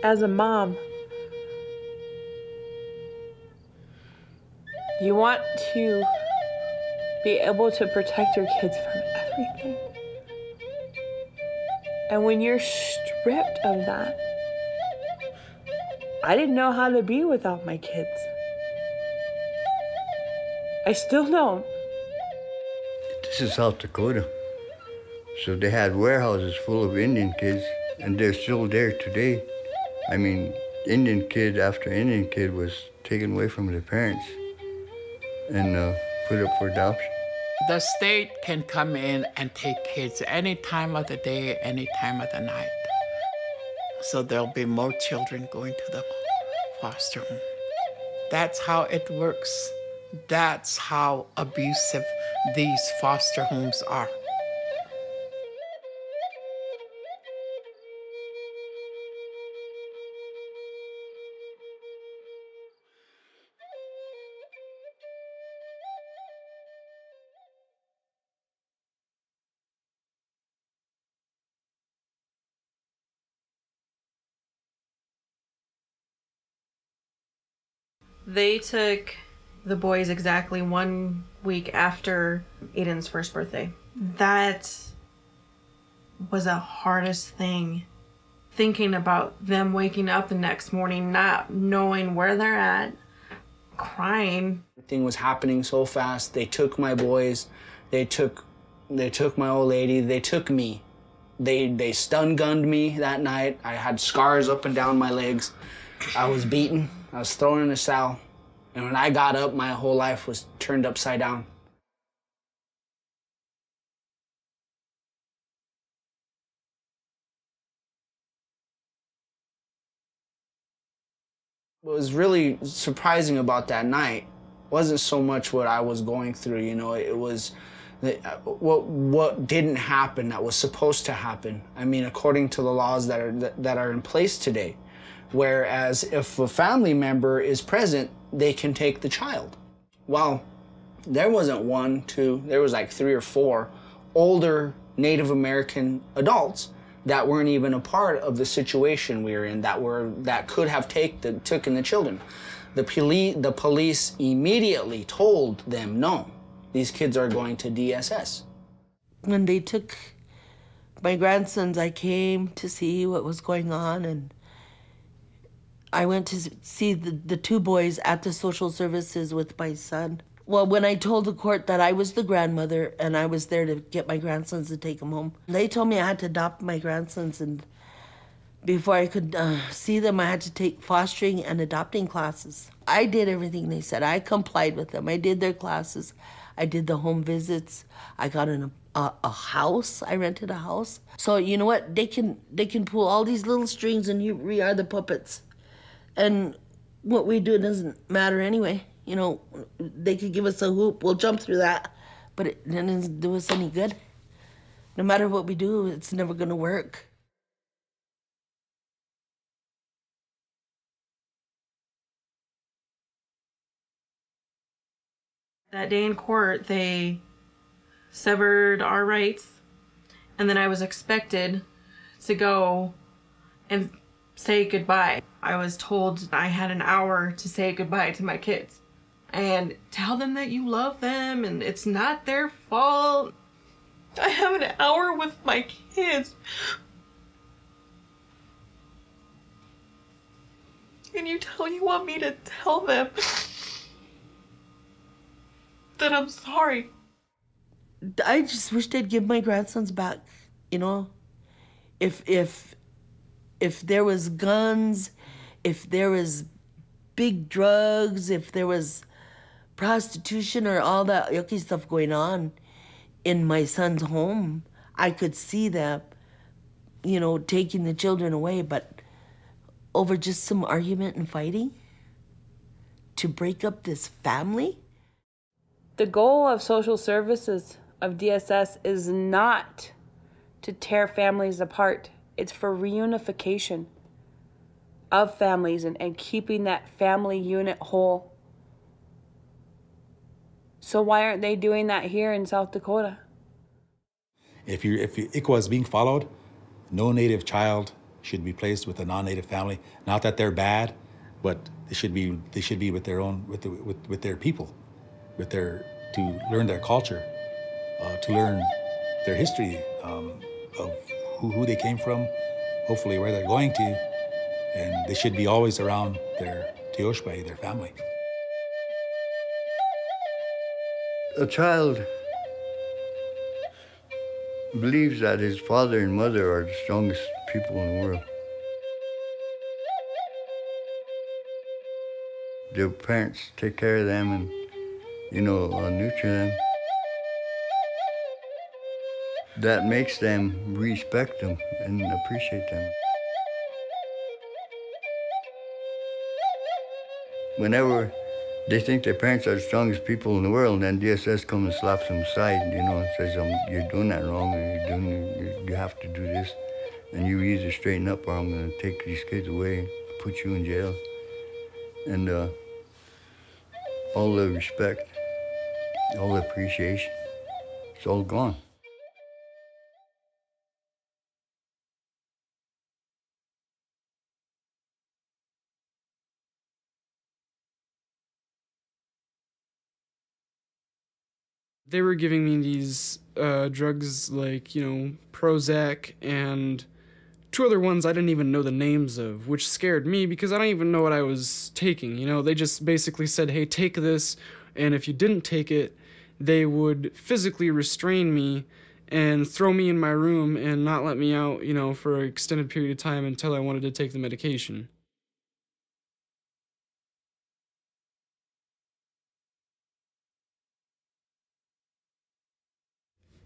As a mom, you want to be able to protect your kids from everything. And when you're stripped of that, I didn't know how to be without my kids. I still don't. This is South Dakota. So they had warehouses full of Indian kids, and they're still there today. I mean, Indian kid after Indian kid was taken away from their parents and put up for adoption. The state can come in and take kids any time of the day, any time of the night. So there'll be more children going to the foster home. That's how it works. That's how abusive these foster homes are. They took the boys exactly 1 week after Aiden's first birthday. That was the hardest thing. Thinking about them waking up the next morning, not knowing where they're at, crying. Everything was happening so fast. They took my boys, they took my old lady, they took me. They stun-gunned me that night. I had scars up and down my legs. I was beaten. I was thrown in a cell. And when I got up, my whole life was turned upside down. What was really surprising about that night wasn't so much what I was going through, you know, it was what didn't happen that was supposed to happen. I mean, according to the laws that are in place today. Whereas if a family member is present, they can take the child. Well, there wasn't one, two, there was like 3 or 4 older Native American adults that weren't even a part of the situation we were in, that could have taken the children. The police immediately told them, no, these kids are going to DSS. When they took my grandsons, I came to see what was going on, and I went to see the 2 boys at the social services with my son. Well, when I told the court that I was the grandmother and I was there to get my grandsons to take them home, they told me I had to adopt my grandsons, and before I could see them, I had to take fostering and adopting classes. I did everything they said. I complied with them. I did their classes. I did the home visits. I got a house. I rented a house. So you know what? They can pull all these little strings, and we are the puppets. And what we do doesn't matter anyway. You know, they could give us a hoop, we'll jump through that, but it doesn't do us any good. No matter what we do, it's never gonna work. That day in court, they severed our rights, and then I was expected to go and say goodbye. I was told I had an hour to say goodbye to my kids and tell them that you love them and it's not their fault. I have an hour with my kids. And you want me to tell them that I'm sorry. I just wish they'd give my grandsons back, you know? If there was guns, if there was big drugs, if there was prostitution or all that yucky stuff going on in my son's home, I could see them, you know, taking the children away, but over just some argument and fighting to break up this family? The goal of social services, of DSS, is not to tear families apart. It's for reunification of families and keeping that family unit whole. So why aren't they doing that here in South Dakota? If ICWA is being followed, no Native child should be placed with a non-native family. Not that they're bad, but they should be with their own, with their people, to learn their culture, to learn their history of who they came from, hopefully where they're going to, and they should be always around their tioshpai, their family. A child believes that his father and mother are the strongest people in the world. Their parents take care of them and, nurture them. That makes them respect them and appreciate them. Whenever they think their parents are the strongest people in the world, and then DSS comes and slaps them aside, and says, you're doing that wrong, or you have to do this, and you either straighten up or I'm going to take these kids away and put you in jail. And all the respect, all the appreciation, it's all gone. They were giving me these drugs like, Prozac and two other ones I didn't even know the names of, which scared me because I don't even know what I was taking. They just basically said, hey, take this, and if you didn't take it, they would physically restrain me and throw me in my room and not let me out, for an extended period of time until I wanted to take the medication.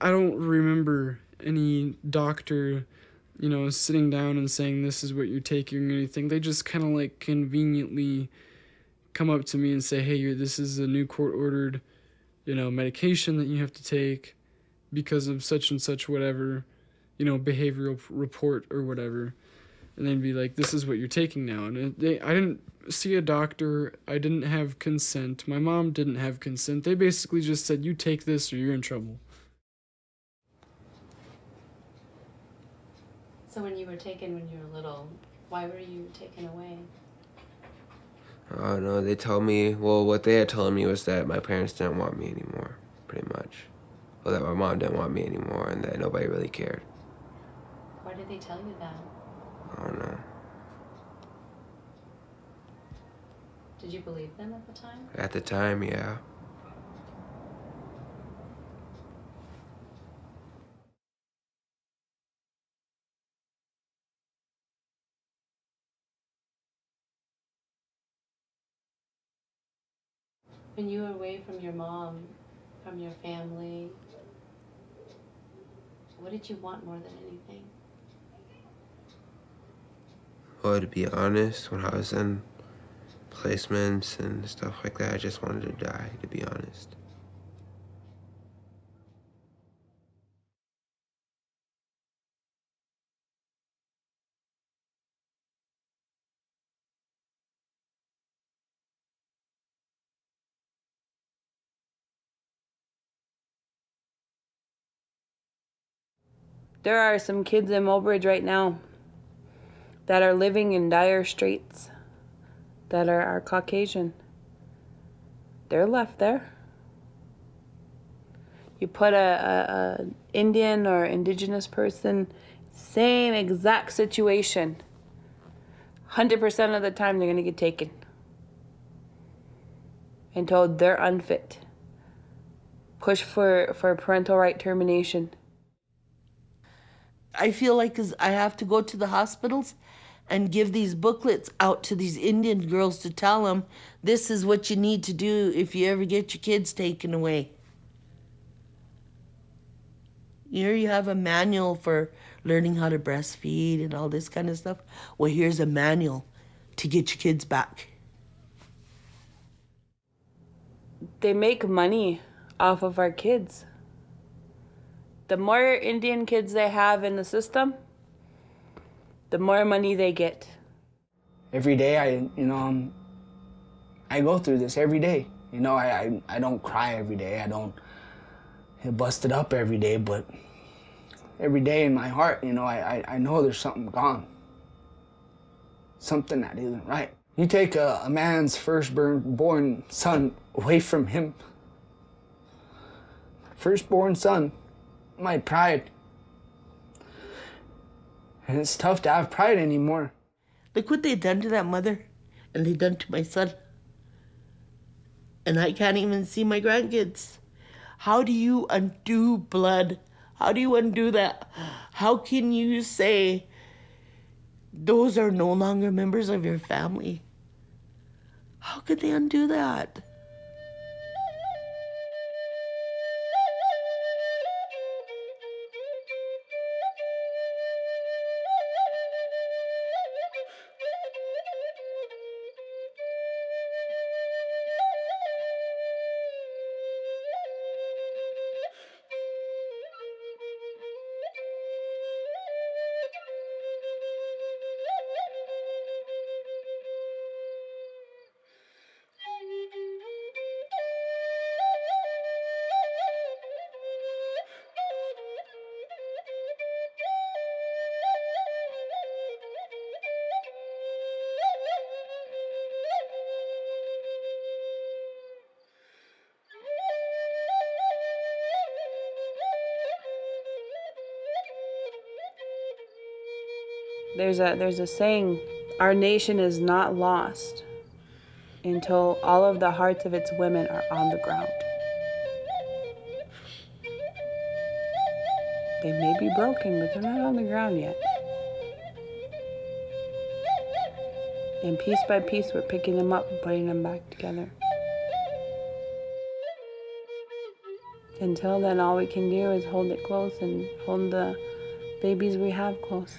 I don't remember any doctor, sitting down and saying this is what you're taking or anything. They just kind of like conveniently come up to me and say, hey, this is a new court-ordered, medication that you have to take because of such and such whatever, behavioral report or whatever. And they'd be like, this is what you're taking now. And I didn't see a doctor. I didn't have consent. My mom didn't have consent. They basically just said, you take this or you're in trouble. So when you were taken when you were little, why were you taken away? I don't know. They told me, what they had told me was that my parents didn't want me anymore, pretty much. Well, that my mom didn't want me anymore and that nobody really cared. Why did they tell you that? I don't know. Did you believe them at the time? At the time, yeah. When you were away from your mom, from your family, what did you want more than anything? Well, to be honest, when I was in placements and stuff like that, I just wanted to die, to be honest. There are some kids in Mobridge right now that are living in dire straits that are Caucasian. They're left there. You put a Indian or indigenous person, same exact situation. 100% of the time they're gonna get taken and told they're unfit. Push for parental right termination. I feel like I have to go to the hospitals and give these booklets out to these Indian girls to tell them this is what you need to do if you ever get your kids taken away. Here you have a manual for learning how to breastfeed and all this kind of stuff. Well, here's a manual to get your kids back. They make money off of our kids. The more Indian kids they have in the system, the more money they get. Every day I go through this every day. I don't cry every day. I don't get busted up every day, but every day in my heart, I know there's something gone. something that isn't right. You take a man's firstborn son away from him. Firstborn son, my pride. And it's tough to have pride anymore. Look what they done to that mother, and they done to my son. And I can't even see my grandkids. How do you undo blood? How do you undo that? How can you say those are no longer members of your family? How could they undo that? There's a saying, our nation is not lost until all of the hearts of its women are on the ground. They may be broken, but they're not on the ground yet. And piece by piece, we're picking them up and putting them back together. Until then, all we can do is hold it close and hold the babies we have close.